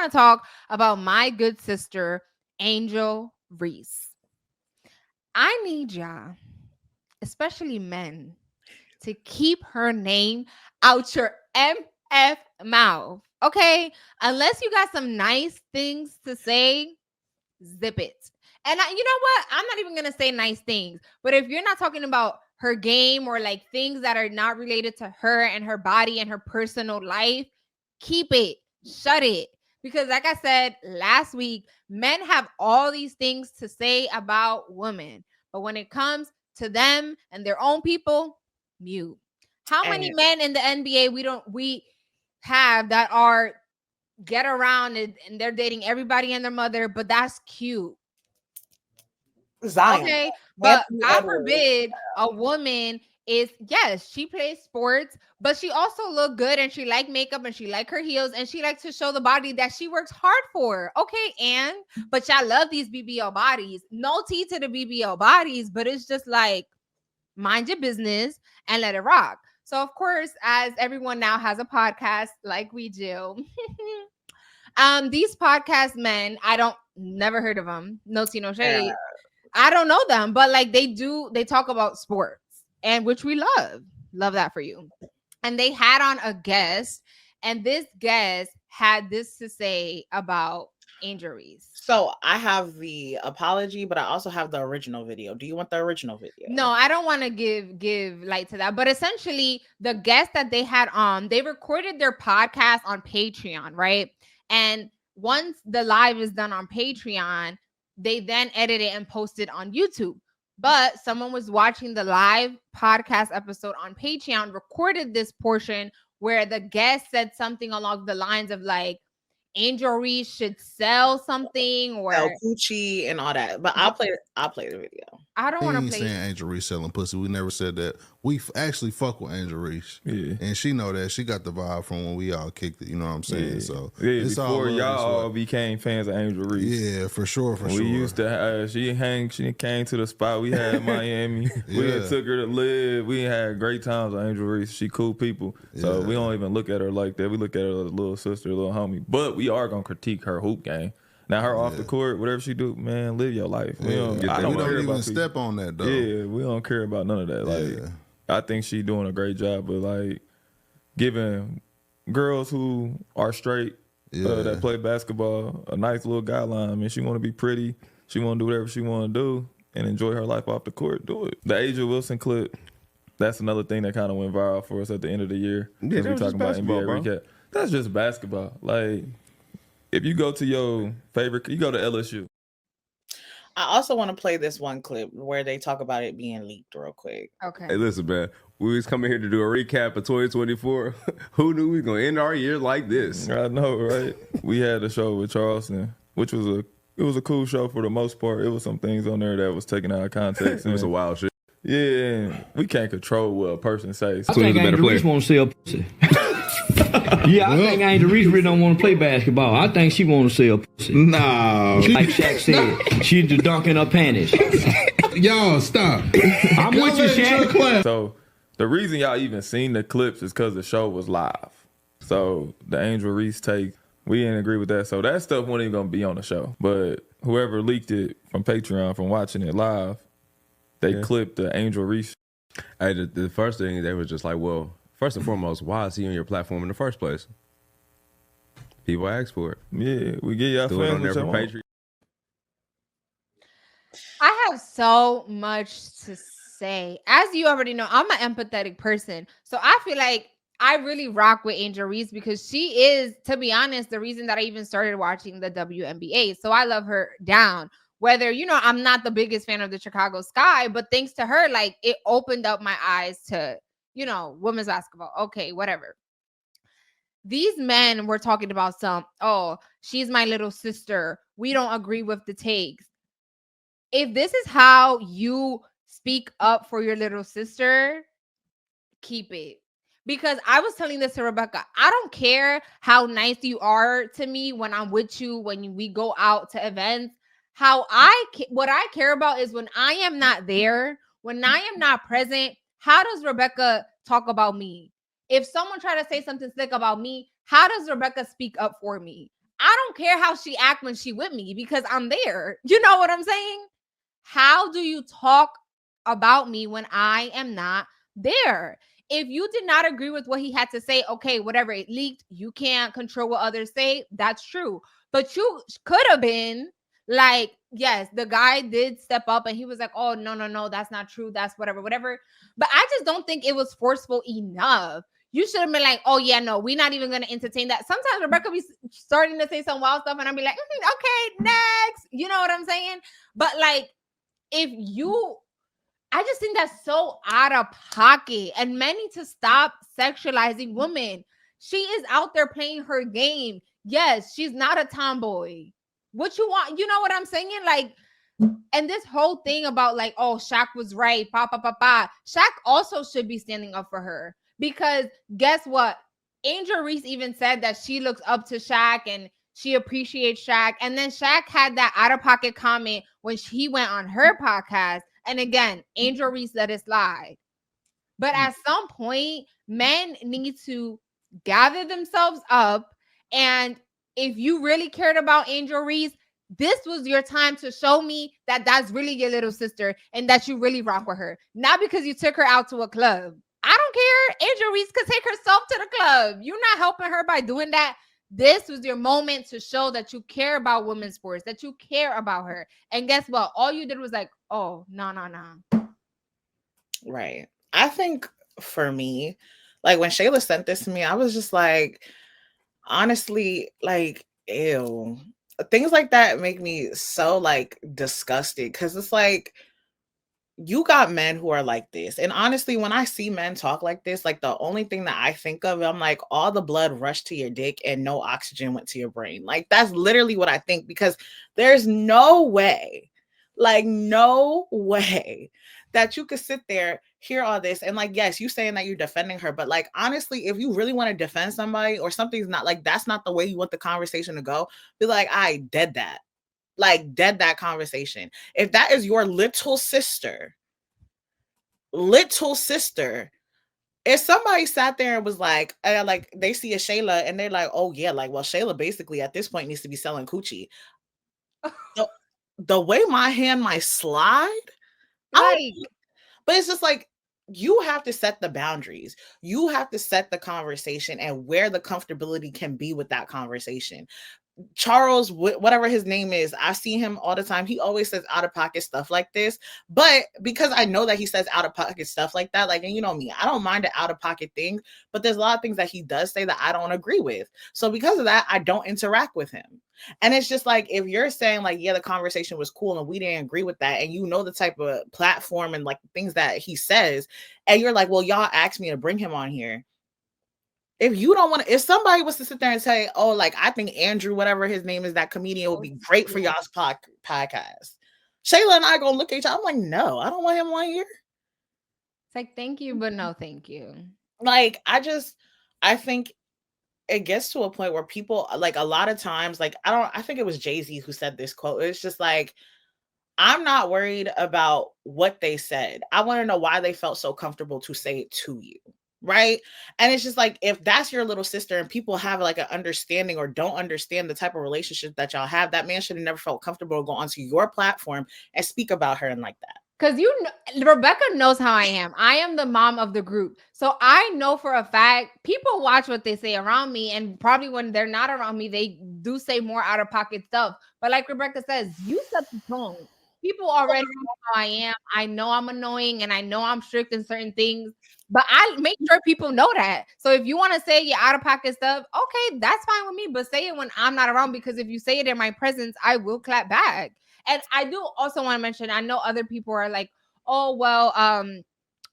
want to talk about my good sister, Angel Reese. I need y'all, especially men, to keep her name out your MF mouth. Okay? Unless you got some nice things to say, zip it. And you know what? I'm not even going to say nice things. But if you're not talking about her game or like things that are not related to her and her body and her personal life, keep it. Shut it. Because like I said last week, men have all these things to say about women. But when it comes to them and their own people, mute. How many men in the NBA we have that are get around and they're dating everybody and their mother, but that's cute. Zion. Okay, but God forbid a woman is, yes, she plays sports, but she also look good and she like makeup and she like her heels and she likes to show the body that she works hard for. Okay, and but y'all love these BBL bodies. No tea to the BBL bodies, but it's just like mind your business and let it rock. So of course, as everyone now has a podcast like we do, these podcast men, I don't never heard of them. No tea, no shade. I don't know them, but like they talk about sports, and which we love that for you. And they had on a guest, and this guest had this to say about Angel Reese. So I have the apology, but I also have the original video. Do you want the original video? No, I don't want to give light to that. But essentially, the guest that they had on, they recorded their podcast on Patreon, right? And once the live is done on Patreon, they then edit it and post it on YouTube. But someone was watching the live podcast episode on Patreon, recorded this portion where the guest said something along the lines of like, Angel Reese should sell something or sell Gucci and all that. But I'll play the video. I don't want to play. Saying Angel Reese selling pussy. We never said that. We actually fuck with Angel Reese. Yeah. And she know that. She got the vibe from when we all kicked it. You know what I'm saying? Yeah. So it's before y'all all became fans of Angel Reese. Yeah, for sure. We used to she came to the spot we had in Miami. We took her to live. We had great times with Angel Reese. She cool people. So we don't even look at her like that. We look at her as a little sister, a little homie. But we are gonna critique her hoop game. Now her off the court, whatever she do, man, live your life. We don't even step on that though. Yeah, we don't care about none of that. Like I think she doing a great job, but like giving girls who are straight that play basketball a nice little guideline. I mean, she want to be pretty. She want to do whatever she want to do and enjoy her life off the court. Do it. The Asia Wilson clip. That's another thing that kind of went viral for us at the end of the year. Yeah, we talking about NBA recap. That's just basketball. Like, if you go to your favorite, you go to LSU. I also want to play this one clip where they talk about it being leaked real quick. Okay. Hey, listen, man. We was coming here to do a recap of 2024. Who knew we was going to end our year like this? I know, right? We had a show with Charleston, which was a cool show for the most part. It was some things on there that was taken out of context. It was a wild shit. Yeah, we can't control what a person says. I think Angel Reese want to sell pussy. Yeah, I think Angel Reese really don't want to play basketball. I think she want to sell pussy. No. Like Shaq said, she's the dunk in her panties. Y'all, stop. I'm with you, Shaq. So the reason y'all even seen the clips is because the show was live. So the Angel Reese take, we didn't agree with that. So that stuff wasn't even going to be on the show. But whoever leaked it from Patreon, from watching it live, they clipped the Angel Reese. Hey, the first thing, they were just like, well, first and foremost, why is he on your platform in the first place? People ask for it. Yeah, we get y'all fans on there for Patreon. I have so much to say. As you already know, I'm an empathetic person. So I feel like I really rock with Angel Reese because she is, to be honest, the reason that I even started watching the WNBA. So I love her down. Whether, you know, I'm not the biggest fan of the Chicago Sky, but thanks to her, like, it opened up my eyes to, you know, women's basketball. Okay, whatever. These men were talking about she's my little sister. We don't agree with the takes. If this is how you speak up for your little sister, keep it. Because I was telling this to Rebecca, I don't care how nice you are to me when I'm with you, when we go out to events. What I care about is when I am not there, when I am not present, how does Rebecca talk about me? If someone try to say something slick about me, how does Rebecca speak up for me? I don't care how she act when she with me because I'm there. You know what I'm saying? How do you talk about me when I am not there? If you did not agree with what he had to say, okay, whatever, it leaked. You can't control what others say. That's true. But you could have been like, yes, the guy did step up and he was like, oh, no, no, no, that's not true. That's whatever, whatever. But I just don't think it was forceful enough. You should have been like, oh, yeah, no, we're not even going to entertain that. Sometimes Rebecca be starting to say some wild stuff and I'll be like, okay, next. You know what I'm saying? But like, if you, I just think that's so out of pocket, and men need to stop sexualizing women. She is out there playing her game. Yes, she's not a tomboy. What you want? You know what I'm saying? Like, and this whole thing about like, oh, Shaq was right, pa pa pa pa. Shaq also should be standing up for her because guess what? Angel Reese even said that she looks up to Shaq and she appreciates Shaq. And then Shaq had that out of pocket comment when he went on her podcast. And again, Angel Reese let it slide. But at some point, men need to gather themselves up. And if you really cared about Angel Reese, this was your time to show me that that's really your little sister and that you really rock with her. Not because you took her out to a club. I don't care. Angel Reese could take herself to the club. You're not helping her by doing that. This was your moment to show that you care about women's sports, that you care about her. And guess what? All you did was like, oh, no. Right. I think for me, like when Shayla sent this to me, I was just like, honestly, like, ew. Things like that make me so like disgusted because it's like, you got men who are like this. And honestly, when I see men talk like this, like the only thing that I think of, I'm like, all the blood rushed to your dick and no oxygen went to your brain. Like, that's literally what I think because there's no way, like, no way that you could sit there, hear all this. And like, yes, you saying that you're defending her, but like, honestly, if you really want to defend somebody or something's not like, that's not the way you want the conversation to go, be like, I dead that. Like, dead that conversation. If that is your little sister, if somebody sat there and was like they see a Shayla and they're like, oh yeah, like, well, Shayla basically at this point needs to be selling coochie. The way my hand might slide, Like, but it's just like, you have to set the boundaries. You have to set the conversation and where the comfortability can be with that conversation. Charles, whatever his name is, I see him all the time. He always says out of pocket stuff like this. But because I know that he says out of pocket stuff like that, like, and you know me, I don't mind the out of pocket things, but there's a lot of things that he does say that I don't agree with. So because of that, I don't interact with him. And it's just like, if you're saying like, yeah, the conversation was cool and we didn't agree with that, and you know the type of platform and like things that he says, and you're like, well, y'all asked me to bring him on here. If you don't want to, if somebody was to sit there and say, oh, like, I think Andrew, whatever his name is, that comedian would be great for y'all's podcast. Shayla and I gonna look at each other. I'm like, no, I don't want him on here. it's like, thank you, but no, thank you. Like, I think it gets to a point where people, like, a lot of times, like, I think it was Jay-Z who said this quote. It's just like, I'm not worried about what they said. I want to know why they felt so comfortable to say it to you. Right. And it's just like, if that's your little sister and people have like an understanding or don't understand the type of relationship that y'all have, that man should have never felt comfortable to go onto your platform and speak about her and like that. Because Rebecca knows how I am. I am the mom of the group. So I know for a fact, people watch what they say around me. And probably when they're not around me, they do say more out of pocket stuff. But like Rebecca says, you set the tone. People already know how I am. I know I'm annoying and I know I'm strict in certain things. But I make sure people know that. So if you want to say your out of pocket stuff, okay, that's fine with me. But say it when I'm not around, because if you say it in my presence, I will clap back. And I do also want to mention, I know other people are like, oh, well,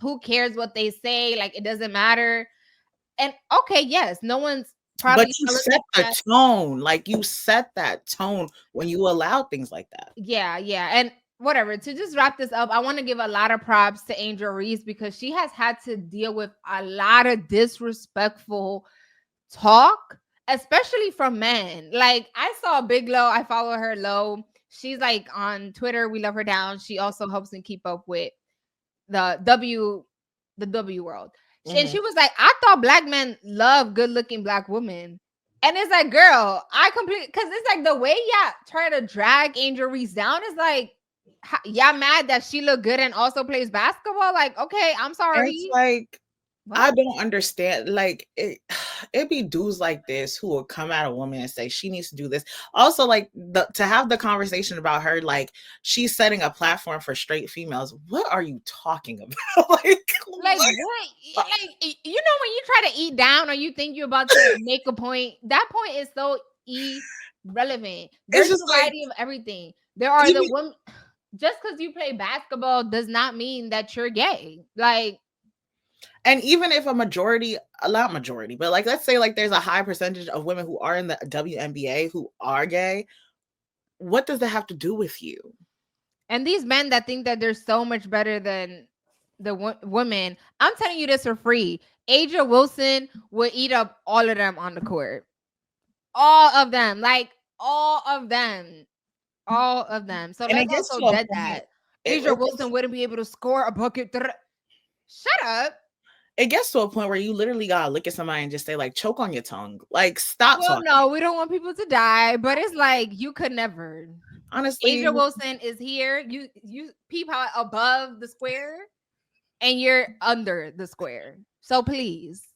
who cares what they say? Like, it doesn't matter. And okay, yes, no one's probably. But you set the tone. Like, you set that tone when you allow things like that. Yeah. And whatever, to just wrap this up, I want to give a lot of props to Angel Reese because she has had to deal with a lot of disrespectful talk, especially from men. Like, I saw Big Low, I follow her low. She's like on Twitter, we love her down. She also helps me keep up with the W world. And she was like, I thought black men love good looking black women. And it's like, girl, I completely, because it's like the way y'all try to drag Angel Reese down is like, y'all mad that she look good and also plays basketball? Like, okay, I'm sorry. It's like, What? I don't understand. Like it be dudes like this who will come at a woman and say she needs to do this. Also, like to have the conversation about her, like she's setting a platform for straight females. What are you talking about? Like what? Like, you know, when you try to eat down or you think you're about to make a point, that point is so irrelevant. There's a just variety of everything. There are the even- women. Just because you play basketball does not mean that you're gay. Like, and even if a majority, not majority, but like let's say like there's a high percentage of women who are in the WNBA who are gay, what does that have to do with you? and these men that think that they're so much better than the women, I'm telling you this for free. Aja Wilson would eat up all of them on the court. All of them. Like, all of them. All of them. So And it let's gets also to a dead point- that. it- Aja it Wilson gets- wouldn't be able to score a bucket. Shut up. It gets to a point where you literally gotta look at somebody and just say, like, choke on your tongue. Like, stop Well, talking. no, we don't want people to die, but it's like you could never. Honestly, Aja Wilson is here. You peep how above the square, and you're under the square. So please.